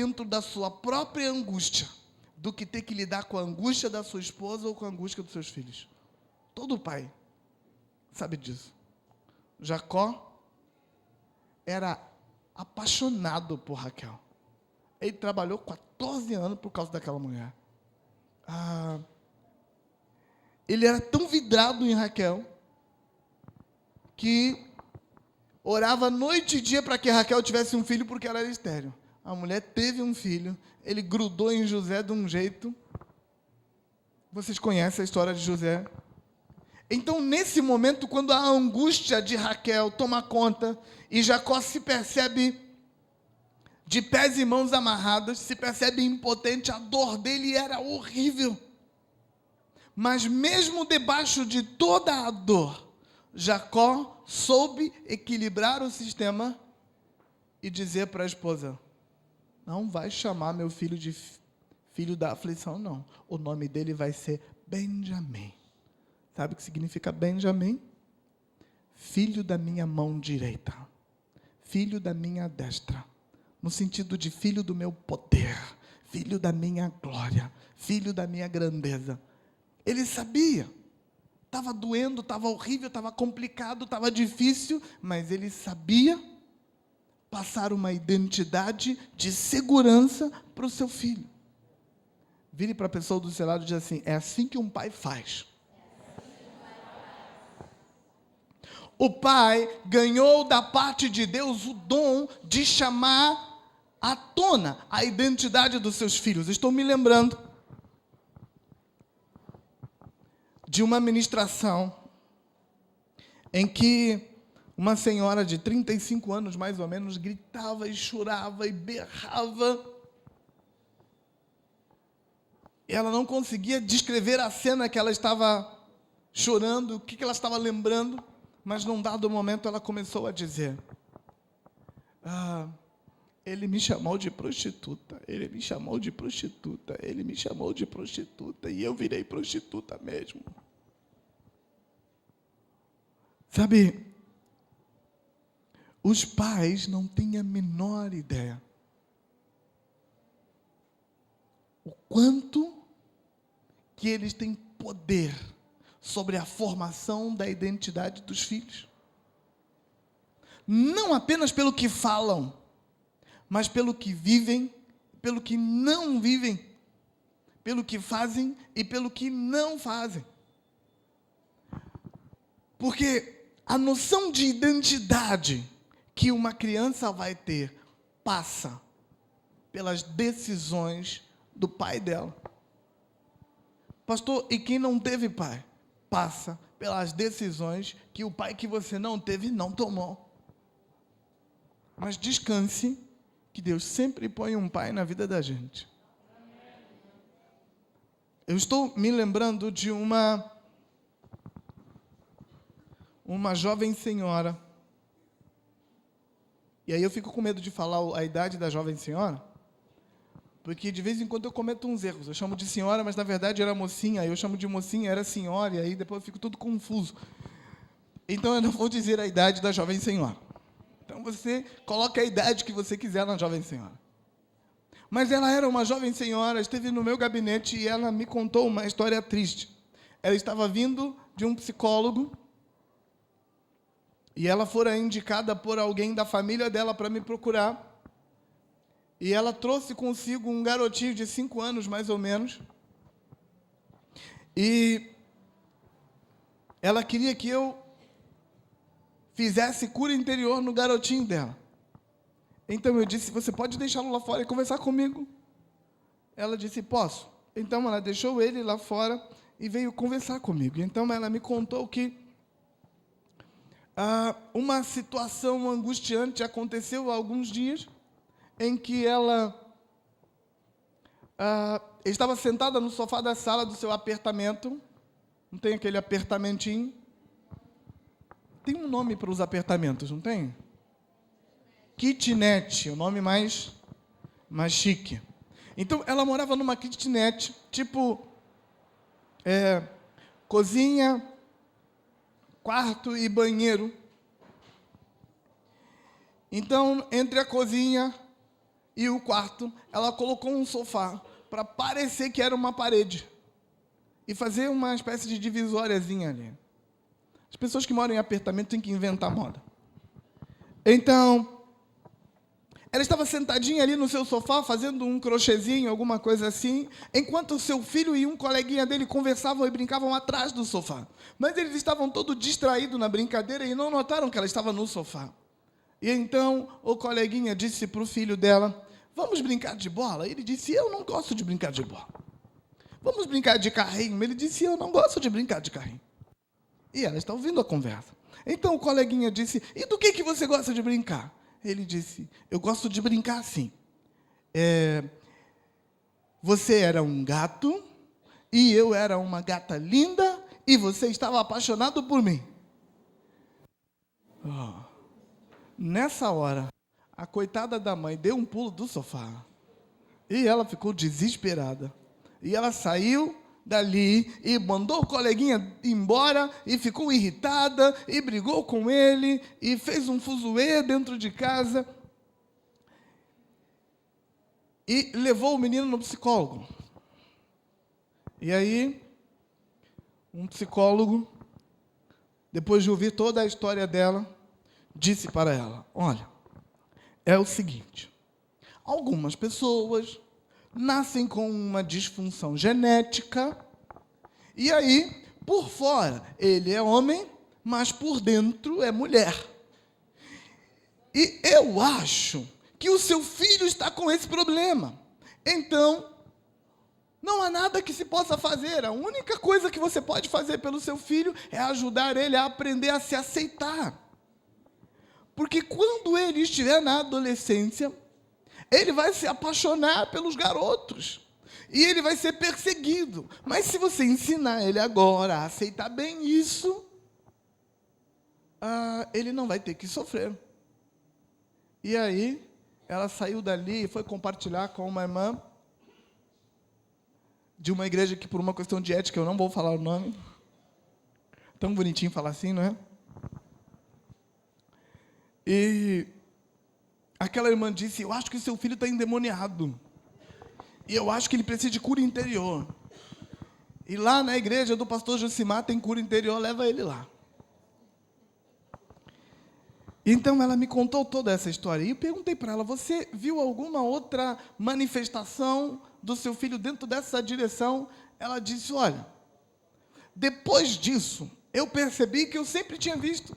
dentro da sua própria angústia do que ter que lidar com a angústia da sua esposa ou com a angústia dos seus filhos. Todo pai sabe disso. Jacó era apaixonado por Raquel. Ele trabalhou 14 anos por causa daquela mulher. Ele era tão vidrado em Raquel que orava noite e dia para que Raquel tivesse um filho, porque ela era estéril. A mulher teve um filho, ele grudou em José de um jeito. Vocês conhecem a história de José? Então, nesse momento, quando a angústia de Raquel toma conta e Jacó se percebe de pés e mãos amarrados, se percebe impotente, a dor dele era horrível. Mas mesmo debaixo de toda a dor, Jacó soube equilibrar o sistema e dizer para a esposa: não vai chamar meu filho de filho da aflição, não. O nome dele vai ser Benjamim. Sabe o que significa Benjamim? Filho da minha mão direita. Filho da minha destra. No sentido de filho do meu poder. Filho da minha glória. Filho da minha grandeza. Ele sabia. Estava doendo, estava horrível, estava complicado, estava difícil, mas ele sabia passar uma identidade de segurança para o seu filho. Vire para a pessoa do seu lado e diz assim: é assim que um pai faz. O pai ganhou da parte de Deus o dom de chamar à tona a identidade dos seus filhos. Estou me lembrando de uma ministração em que uma senhora de 35 anos, mais ou menos, gritava e chorava e berrava. Ela não conseguia descrever a cena que ela estava chorando, o que ela estava lembrando, mas num dado momento ela começou a dizer: ele me chamou de prostituta, ele me chamou de prostituta, ele me chamou de prostituta, e eu virei prostituta mesmo. Sabe, os pais não têm a menor ideia o quanto que eles têm poder sobre a formação da identidade dos filhos. Não apenas pelo que falam, mas pelo que vivem, pelo que não vivem, pelo que fazem e pelo que não fazem. Porque a noção de identidade que uma criança vai ter passa pelas decisões do pai dela. Pastor, e quem não teve pai? Passa pelas decisões que o pai que você não teve não tomou. Mas descanse, que Deus sempre põe um pai na vida da gente. Eu estou me lembrando de uma jovem senhora. E aí eu fico com medo de falar a idade da jovem senhora, porque de vez em quando eu cometo uns erros. Eu chamo de senhora, mas na verdade era mocinha. Eu chamo de mocinha, era senhora, e aí depois eu fico todo confuso. Então eu não vou dizer a idade da jovem senhora. Então você coloca a idade que você quiser na jovem senhora. Mas ela era uma jovem senhora, esteve no meu gabinete e ela me contou uma história triste. Ela estava vindo de um psicólogo e ela fora indicada por alguém da família dela para me procurar. E ela trouxe consigo um garotinho de 5 anos, mais ou menos. E ela queria que eu fizesse cura interior no garotinho dela. Então eu disse: você pode deixá-lo lá fora e conversar comigo? Ela disse: posso. Então ela deixou ele lá fora e veio conversar comigo. Então ela me contou que uma situação angustiante aconteceu há alguns dias, em que ela estava sentada no sofá da sala do seu apartamento. Não tem aquele apartamentinho? Tem um nome para os apartamentos, não tem? Kitnet, o nome mais chique. Então, ela morava numa kitnet, tipo cozinha, quarto e banheiro. Então, entre a cozinha E o quarto, ela colocou um sofá para parecer que era uma parede. E fazer uma espécie de divisóriazinha ali. As pessoas que moram em apartamento têm que inventar moda. Então, ela estava sentadinha ali no seu sofá, fazendo um crochêzinho, alguma coisa assim, enquanto o seu filho e um coleguinha dele conversavam e brincavam atrás do sofá. Mas eles estavam todos distraídos na brincadeira e não notaram que ela estava no sofá. E então, o coleguinha disse para o filho dela, vamos brincar de bola? Ele disse, eu não gosto de brincar de bola. Vamos brincar de carrinho? Ele disse, eu não gosto de brincar de carrinho. E ela está ouvindo a conversa. Então o coleguinha disse, e do que você gosta de brincar? Ele disse, eu gosto de brincar assim. Você era um gato, e eu era uma gata linda, e você estava apaixonado por mim. Oh. Nessa hora, a coitada da mãe deu um pulo do sofá. E ela ficou desesperada. E ela saiu dali e mandou o coleguinha embora e ficou irritada e brigou com ele e fez um fuzuê dentro de casa e levou o menino no psicólogo. E aí, um psicólogo, depois de ouvir toda a história dela, disse para ela, olha, é o seguinte, algumas pessoas nascem com uma disfunção genética, e aí, por fora, ele é homem, mas por dentro é mulher. E eu acho que o seu filho está com esse problema. Então, não há nada que se possa fazer. A única coisa que você pode fazer pelo seu filho é ajudar ele a aprender a se aceitar. Porque quando ele estiver na adolescência, ele vai se apaixonar pelos garotos. E ele vai ser perseguido. Mas se você ensinar ele agora a aceitar bem isso, ele não vai ter que sofrer. E aí, ela saiu dali e foi compartilhar com uma irmã de uma igreja que, por uma questão de ética, eu não vou falar o nome. Tão bonitinho falar assim, não é? E aquela irmã disse, eu acho que seu filho está endemoniado. E eu acho que ele precisa de cura interior. E lá na igreja do pastor Josimar tem cura interior, leva ele lá. Então ela me contou toda essa história. E eu perguntei para ela, você viu alguma outra manifestação do seu filho dentro dessa direção? Ela disse, olha, depois disso, eu percebi que eu sempre tinha visto.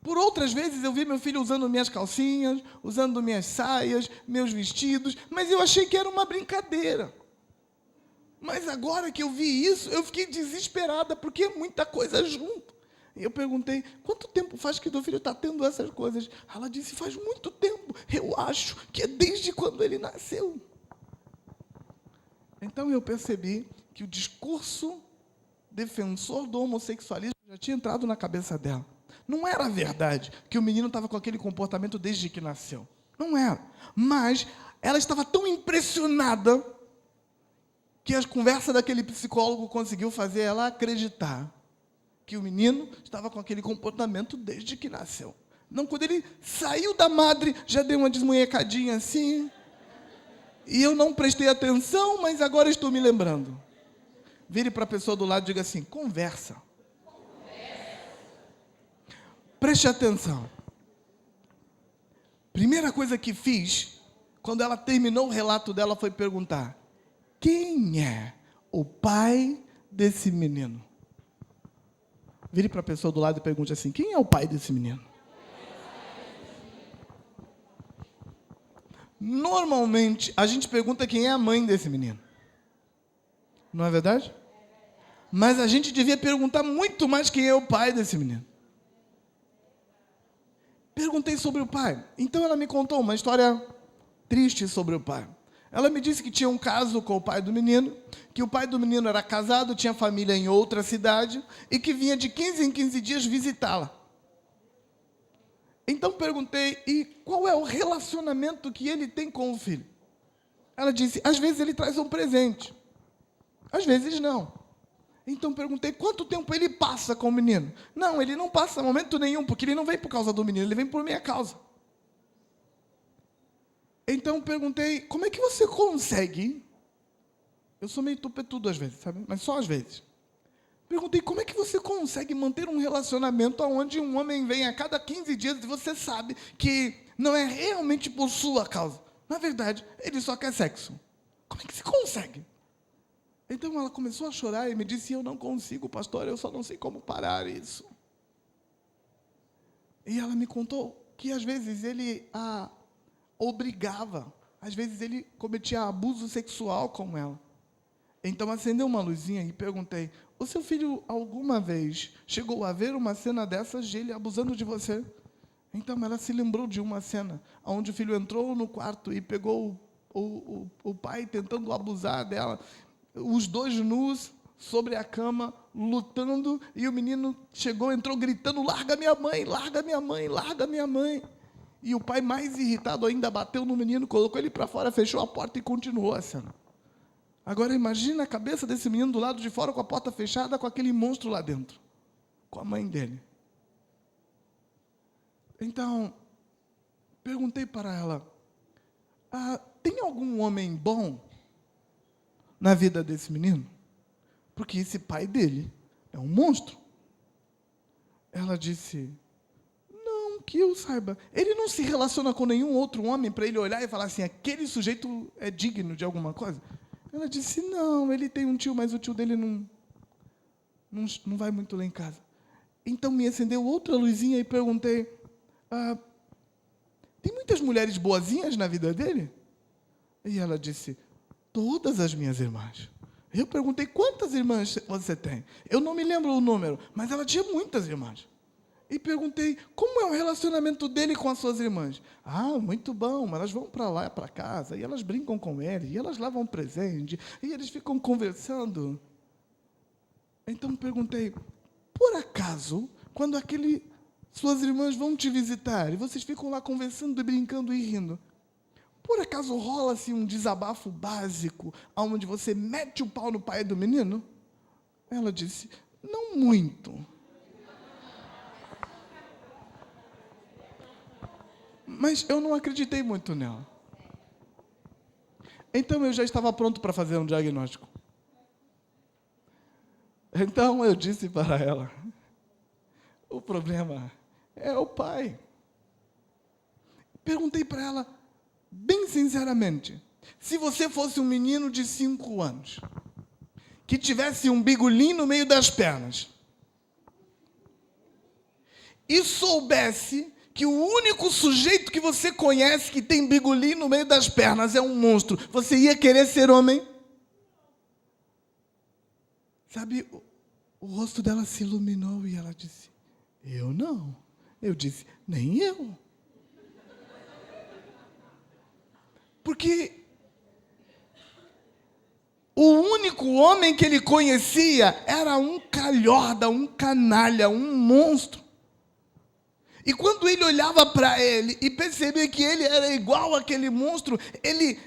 Por outras vezes eu vi meu filho usando minhas calcinhas, usando minhas saias, meus vestidos, mas eu achei que era uma brincadeira. Mas agora que eu vi isso, eu fiquei desesperada, porque é muita coisa junto. E eu perguntei, quanto tempo faz que teu filho está tendo essas coisas? Ela disse, faz muito tempo. Eu acho que é desde quando ele nasceu. Então eu percebi que o discurso defensor do homossexualismo já tinha entrado na cabeça dela. Não era verdade que o menino estava com aquele comportamento desde que nasceu. Não era. Mas ela estava tão impressionada que a conversa daquele psicólogo conseguiu fazer ela acreditar que o menino estava com aquele comportamento desde que nasceu. Não, quando ele saiu da madre, já deu uma desmunhecadinha assim. E eu não prestei atenção, mas agora estou me lembrando. Vire para a pessoa do lado e diga assim, conversa. Preste atenção. Primeira coisa que fiz, quando ela terminou o relato dela, foi perguntar, quem é o pai desse menino? Vire para a pessoa do lado e pergunte assim, quem é o pai desse menino? Normalmente, a gente pergunta quem é a mãe desse menino. Não é verdade? Mas a gente devia perguntar muito mais quem é o pai desse menino. Perguntei sobre o pai. Então ela me contou uma história triste sobre o pai. Ela me disse que tinha um caso com o pai do menino, que o pai do menino era casado, tinha família em outra cidade e que vinha de 15 em 15 dias visitá-la. Então perguntei, e qual é o relacionamento que ele tem com o filho? Ela disse, às vezes ele traz um presente, às vezes não. Então perguntei, quanto tempo ele passa com o menino? Não, ele não passa momento nenhum, porque ele não vem por causa do menino, ele vem por minha causa. Então perguntei, como é que você consegue? Eu sou meio tupetudo às vezes, sabe? Mas só às vezes. Perguntei, como é que você consegue manter um relacionamento onde um homem vem a cada 15 dias e você sabe que não é realmente por sua causa? Na verdade, ele só quer sexo. Como é que se consegue? Então ela começou a chorar e me disse, eu não consigo, pastor, eu só não sei como parar isso. E ela me contou que às vezes ele a obrigava, às vezes ele cometia abuso sexual com ela. Então acendeu uma luzinha e perguntei, o seu filho alguma vez chegou a ver uma cena dessas de ele abusando de você? Então ela se lembrou de uma cena onde o filho entrou no quarto e pegou o pai tentando abusar dela, os dois nus sobre a cama, lutando, e o menino chegou, entrou gritando, larga minha mãe, larga minha mãe, larga minha mãe. E o pai, mais irritado ainda, bateu no menino, colocou ele para fora, fechou a porta e continuou a cena. Agora imagina a cabeça desse menino do lado de fora, com a porta fechada, com aquele monstro lá dentro, com a mãe dele. Então, perguntei para ela, tem algum homem bom na vida desse menino? Porque esse pai dele é um monstro. Ela disse, não, que eu saiba. Ele não se relaciona com nenhum outro homem para ele olhar e falar assim, aquele sujeito é digno de alguma coisa? Ela disse, não, ele tem um tio, mas o tio dele não vai muito lá em casa. Então me acendeu outra luzinha e perguntei, tem muitas mulheres boazinhas na vida dele? E ela disse, todas as minhas irmãs. Eu perguntei, quantas irmãs você tem? Eu não me lembro o número, mas ela tinha muitas irmãs. E perguntei, como é o relacionamento dele com as suas irmãs? Muito bom, elas vão para lá, para casa, e elas brincam com ele, e elas levam presente, e eles ficam conversando. Então perguntei, por acaso, quando suas irmãs vão te visitar, e vocês ficam lá conversando, e brincando e rindo, por acaso rola-se um desabafo básico, onde você mete o pau no pai do menino? Ela disse, não muito. Mas eu não acreditei muito nela. Então eu já estava pronto para fazer um diagnóstico. Então eu disse para ela, o problema é o pai. Perguntei para ela, bem sinceramente, se você fosse um menino de 5 anos, que tivesse um bigolim no meio das pernas, e soubesse que o único sujeito que você conhece que tem bigolim no meio das pernas é um monstro, você ia querer ser homem? Sabe, o rosto dela se iluminou e ela disse, eu não. Eu disse, nem eu. Porque o único homem que ele conhecia era um calhorda, um canalha, um monstro. E quando ele olhava para ele e percebia que ele era igual àquele monstro, ele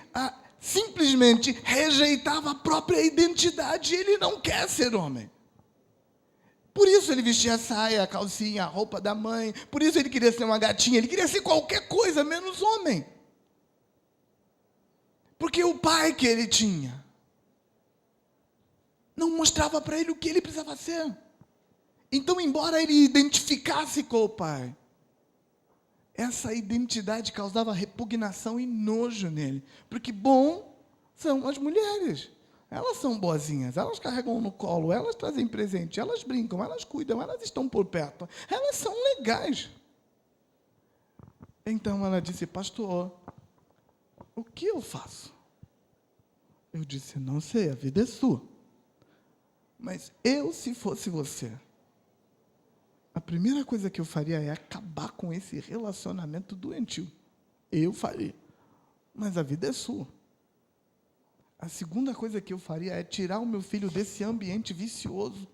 simplesmente rejeitava a própria identidade. Ele não quer ser homem. Por isso ele vestia a saia, a calcinha, a roupa da mãe. Por isso ele queria ser uma gatinha. Ele queria ser qualquer coisa, menos homem. Porque o pai que ele tinha não mostrava para ele o que ele precisava ser. Então, embora ele identificasse com o pai, essa identidade causava repugnação e nojo nele. Porque bom são as mulheres. Elas são boazinhas, elas carregam no colo, elas trazem presente, elas brincam, elas cuidam, elas estão por perto. Elas são legais. Então ela disse, pastor, o que eu faço? Eu disse, não sei, a vida é sua. Mas eu, se fosse você, a primeira coisa que eu faria é acabar com esse relacionamento doentio. Eu faria. Mas a vida é sua. A segunda coisa que eu faria é tirar o meu filho desse ambiente vicioso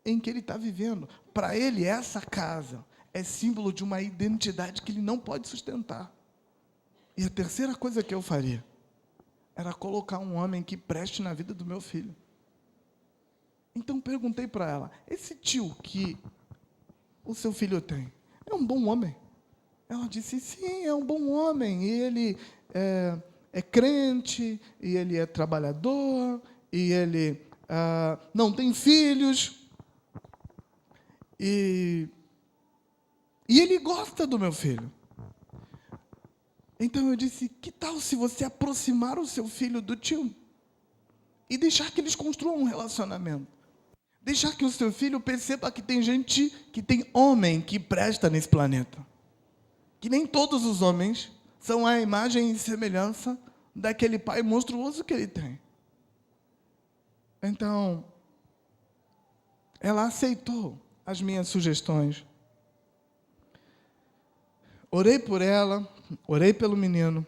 em que ele está vivendo. Para ele, essa casa é símbolo de uma identidade que ele não pode sustentar. E a terceira coisa que eu faria era colocar um homem que preste na vida do meu filho. Então perguntei para ela, esse tio que o seu filho tem, é um bom homem? Ela disse, sim, é um bom homem. E ele é crente, e ele é trabalhador, e ele não tem filhos, e ele gosta do meu filho. Então eu disse, que tal se você aproximar o seu filho do tio e deixar que eles construam um relacionamento? Deixar que o seu filho perceba que tem gente, que tem homem que presta nesse planeta. Que nem todos os homens são a imagem e semelhança daquele pai monstruoso que ele tem. Então, ela aceitou as minhas sugestões. Orei por ela, orei pelo menino.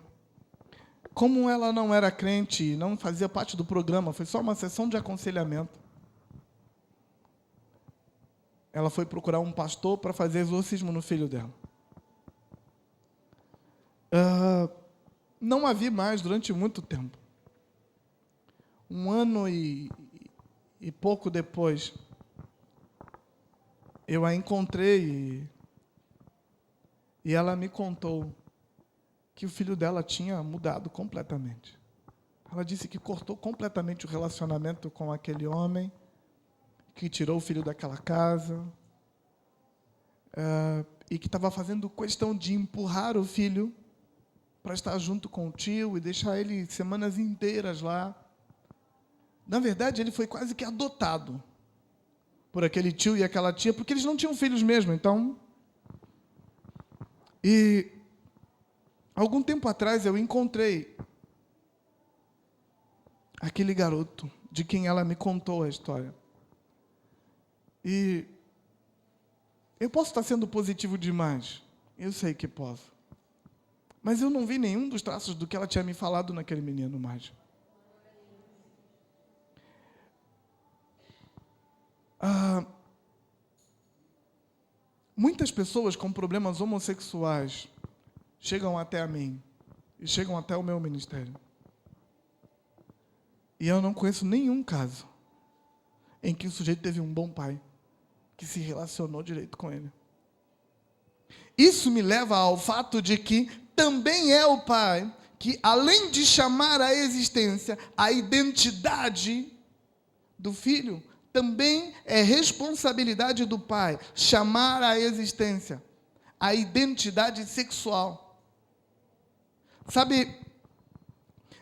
Como ela não era crente e não fazia parte do programa, foi só uma sessão de aconselhamento. Ela foi procurar um pastor para fazer exorcismo no filho dela. Não a vi mais durante muito tempo. 1 ano e pouco depois, eu a encontrei e ela me contou que o filho dela tinha mudado completamente. Ela disse que cortou completamente o relacionamento com aquele homem, que tirou o filho daquela casa, e que estava fazendo questão de empurrar o filho para estar junto com o tio e deixar ele semanas inteiras lá. Na verdade, ele foi quase que adotado por aquele tio e aquela tia, porque eles não tinham filhos mesmo. Então, e algum tempo atrás eu encontrei aquele garoto de quem ela me contou a história. E eu posso estar sendo positivo demais, eu sei que posso. Mas eu não vi nenhum dos traços do que ela tinha me falado naquele menino mais. Muitas pessoas com problemas homossexuais chegam até a mim e chegam até o meu ministério. E eu não conheço nenhum caso em que o sujeito teve um bom pai, que se relacionou direito com ele. Isso me leva ao fato de que também é o pai que, além de chamar à existência a identidade do filho, também é responsabilidade do pai chamar à existência a identidade sexual. Sabe,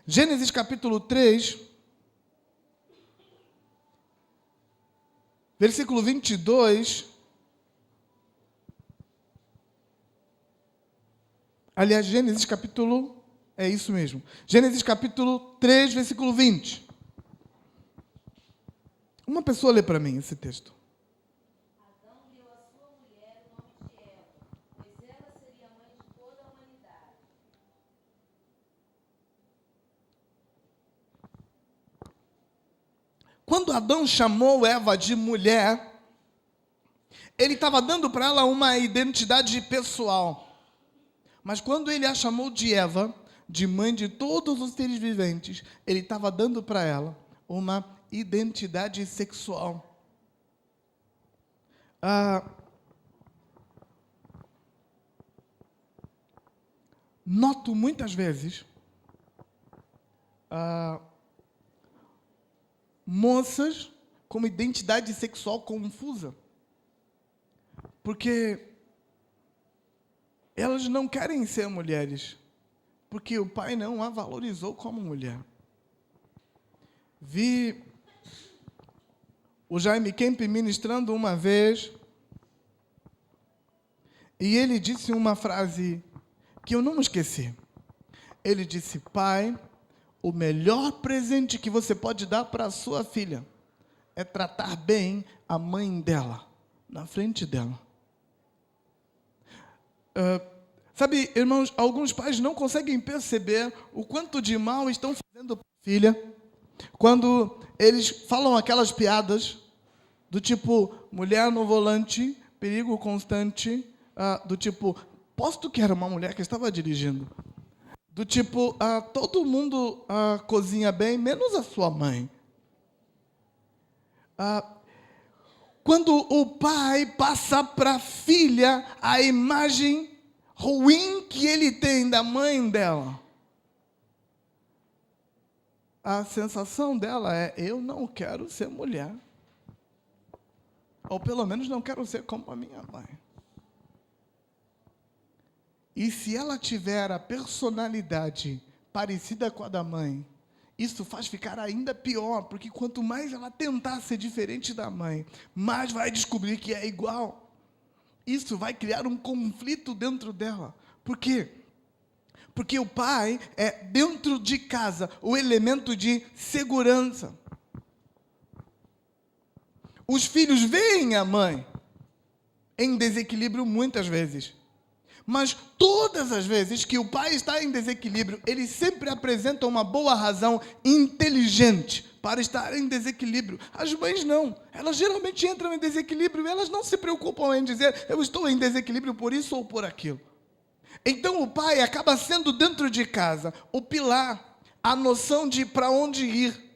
Gênesis capítulo 3, versículo 22, aliás, Gênesis capítulo, é isso mesmo, Gênesis capítulo 3, versículo 20. Uma pessoa lê para mim esse texto. Adão deu à sua mulher o nome de Eva, pois ela seria a mãe de toda a humanidade. Quando Adão chamou Eva de mulher, ele estava dando para ela uma identidade pessoal. Mas quando ele a chamou de Eva, de mãe de todos os seres viventes, ele estava dando para ela uma identidade sexual. Noto muitas vezes moças com identidade sexual confusa, porque elas não querem ser mulheres, porque o pai não a valorizou como mulher. Vi o Jaime Kemp ministrando uma vez, e ele disse uma frase que eu não esqueci. Ele disse: pai, o melhor presente que você pode dar para a sua filha é tratar bem a mãe dela, na frente dela. Sabe, irmãos, alguns pais não conseguem perceber o quanto de mal estão fazendo para a filha quando eles falam aquelas piadas do tipo, mulher no volante, perigo constante, do tipo, posto que era uma mulher que estava dirigindo, do tipo, todo mundo cozinha bem, menos a sua mãe. Quando o pai passa para a filha a imagem ruim que ele tem da mãe dela, a sensação dela é: eu não quero ser mulher. Ou pelo menos não quero ser como a minha mãe. E se ela tiver a personalidade parecida com a da mãe, isso faz ficar ainda pior, porque quanto mais ela tentar ser diferente da mãe, mais vai descobrir que é igual. Isso vai criar um conflito dentro dela. Por quê? Porque o pai é, dentro de casa, o elemento de segurança. Os filhos veem a mãe em desequilíbrio muitas vezes. Mas todas as vezes que o pai está em desequilíbrio, ele sempre apresenta uma boa razão inteligente para estar em desequilíbrio. As mães não. Elas geralmente entram em desequilíbrio e elas não se preocupam em dizer: eu estou em desequilíbrio por isso ou por aquilo. Então o pai acaba sendo, dentro de casa, o pilar, a noção de para onde ir.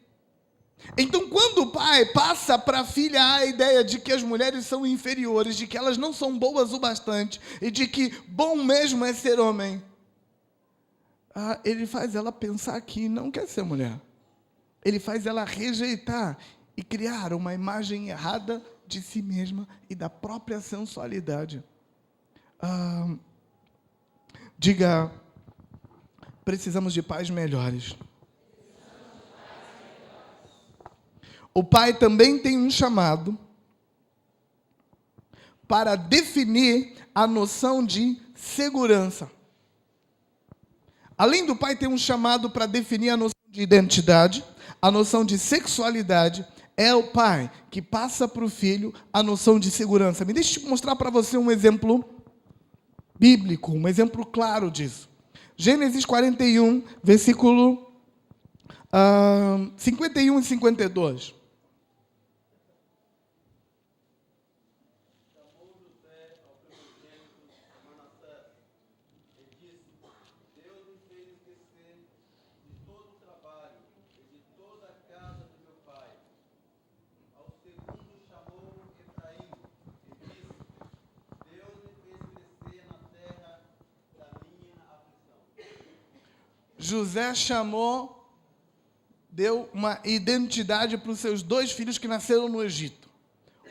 Então, quando o pai passa para a filha a ideia de que as mulheres são inferiores, de que elas não são boas o bastante, e de que bom mesmo é ser homem, ele faz ela pensar que não quer ser mulher. Ele faz ela rejeitar e criar uma imagem errada de si mesma e da própria sensualidade. Diga: precisamos de pais melhores. O pai também tem um chamado para definir a noção de segurança. Além do pai ter um chamado para definir a noção de identidade, a noção de sexualidade, é o pai que passa para o filho a noção de segurança. Me deixe mostrar para você um exemplo bíblico, um exemplo claro disso. Gênesis 41, versículo 51 e 52. José deu uma identidade para os seus 2 filhos que nasceram no Egito.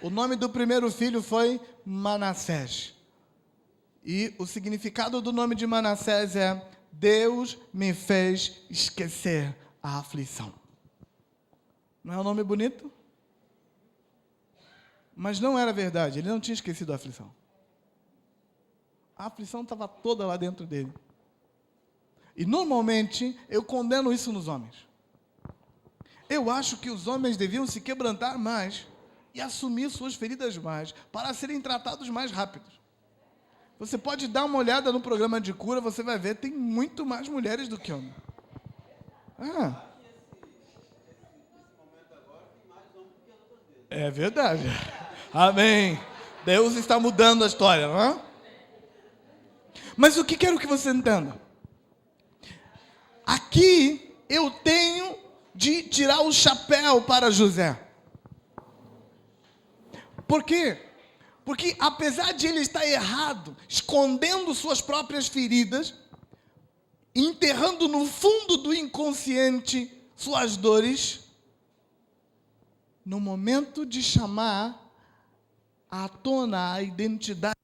O nome do primeiro filho foi Manassés. E o significado do nome de Manassés é: Deus me fez esquecer a aflição. Não é um nome bonito? Mas não era verdade, ele não tinha esquecido a aflição. A aflição estava toda lá dentro dele. E normalmente eu condeno isso nos homens. Eu acho que os homens deviam se quebrantar mais e assumir suas feridas mais, para serem tratados mais rápidos. Você pode dar uma olhada no programa de cura, você vai ver, tem muito mais mulheres do que homens. É verdade. Amém. Deus está mudando a história, não é? Mas o que quero que você entenda? Aqui eu tenho de tirar o chapéu para José. Por quê? Porque apesar de ele estar errado, escondendo suas próprias feridas, enterrando no fundo do inconsciente suas dores, no momento de chamar à tona a identidade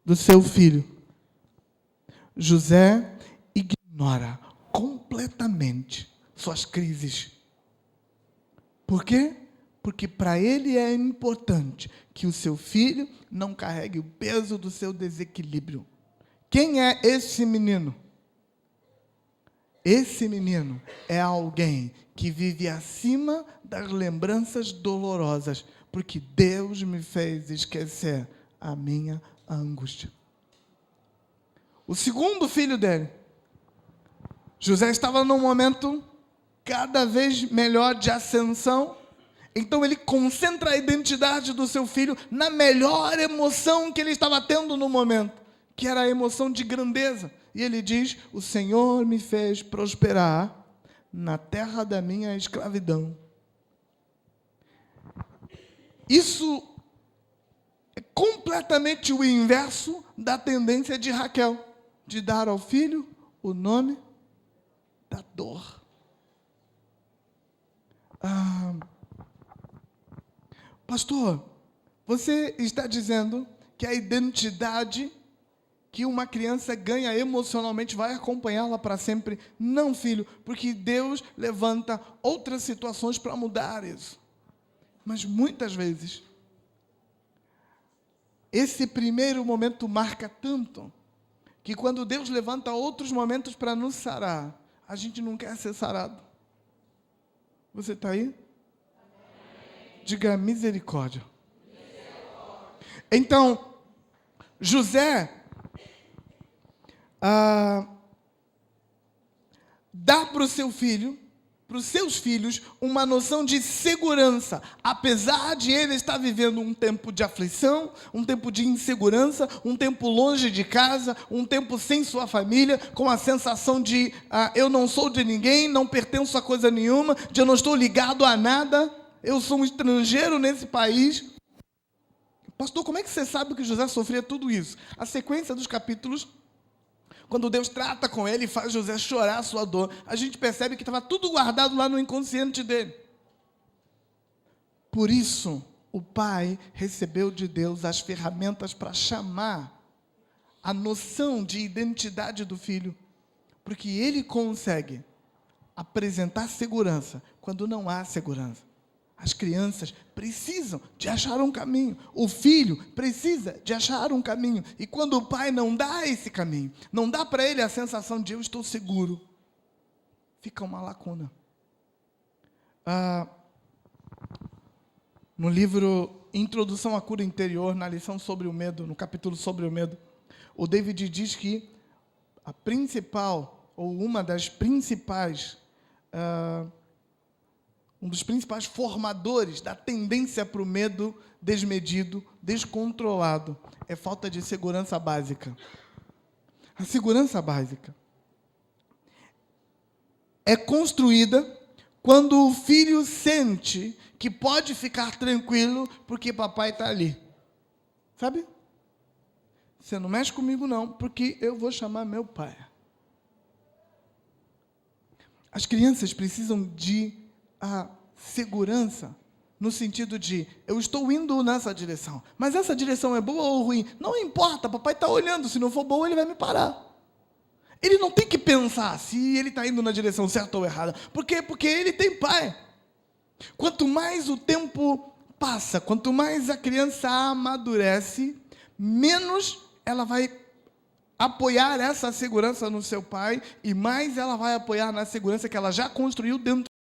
do seu filho, José ignora completamente suas crises. Por quê? Porque para ele é importante que o seu filho não carregue o peso do seu desequilíbrio. Quem é esse menino? Esse menino é alguém que vive acima das lembranças dolorosas, porque Deus me fez esquecer a minha angústia. O segundo filho dele, José, estava num momento cada vez melhor de ascensão. Então ele concentra a identidade do seu filho na melhor emoção que ele estava tendo no momento, que era a emoção de grandeza. E ele diz: o Senhor me fez prosperar na terra da minha escravidão. Isso é completamente o inverso da tendência de Raquel, de dar ao filho o nome da dor. Pastor, você está dizendo que a identidade que uma criança ganha emocionalmente vai acompanhá-la para sempre? Não, filho, porque Deus levanta outras situações para mudar isso. Mas muitas vezes, esse primeiro momento marca tanto, que quando Deus levanta outros momentos para nos sarar, a gente não quer ser sarado. Você está aí? Diga misericórdia. Então, José dá para o seu filho, para os seus filhos, uma noção de segurança, apesar de ele estar vivendo um tempo de aflição, um tempo de insegurança, um tempo longe de casa, um tempo sem sua família, com a sensação de eu não sou de ninguém, não pertenço a coisa nenhuma, de eu não estou ligado a nada, eu sou um estrangeiro nesse país. Pastor, como é que você sabe que José sofria tudo isso? A sequência dos capítulos, quando Deus trata com ele e faz José chorar a sua dor, a gente percebe que estava tudo guardado lá no inconsciente dele. Por isso, o pai recebeu de Deus as ferramentas para chamar a noção de identidade do filho, porque ele consegue apresentar segurança quando não há segurança. As crianças precisam de achar um caminho. O filho precisa de achar um caminho. E quando o pai não dá esse caminho, não dá para ele a sensação de eu estou seguro, fica uma lacuna. No livro Introdução à Cura Interior, na lição sobre o medo, no capítulo sobre o medo, o David diz que a principal, ou uma das principais... um dos principais formadores da tendência para o medo desmedido, descontrolado, é falta de segurança básica. A segurança básica é construída quando o filho sente que pode ficar tranquilo porque papai está ali. Sabe? Você não mexe comigo não, porque eu vou chamar meu pai. As crianças precisam de a segurança, no sentido de, eu estou indo nessa direção, mas essa direção é boa ou ruim? Não importa, papai está olhando, se não for boa, ele vai me parar. Ele não tem que pensar se ele está indo na direção certa ou errada. Por quê? Porque ele tem pai. Quanto mais o tempo passa, quanto mais a criança amadurece, menos ela vai apoiar essa segurança no seu pai e mais ela vai apoiar na segurança que ela já construiu dentro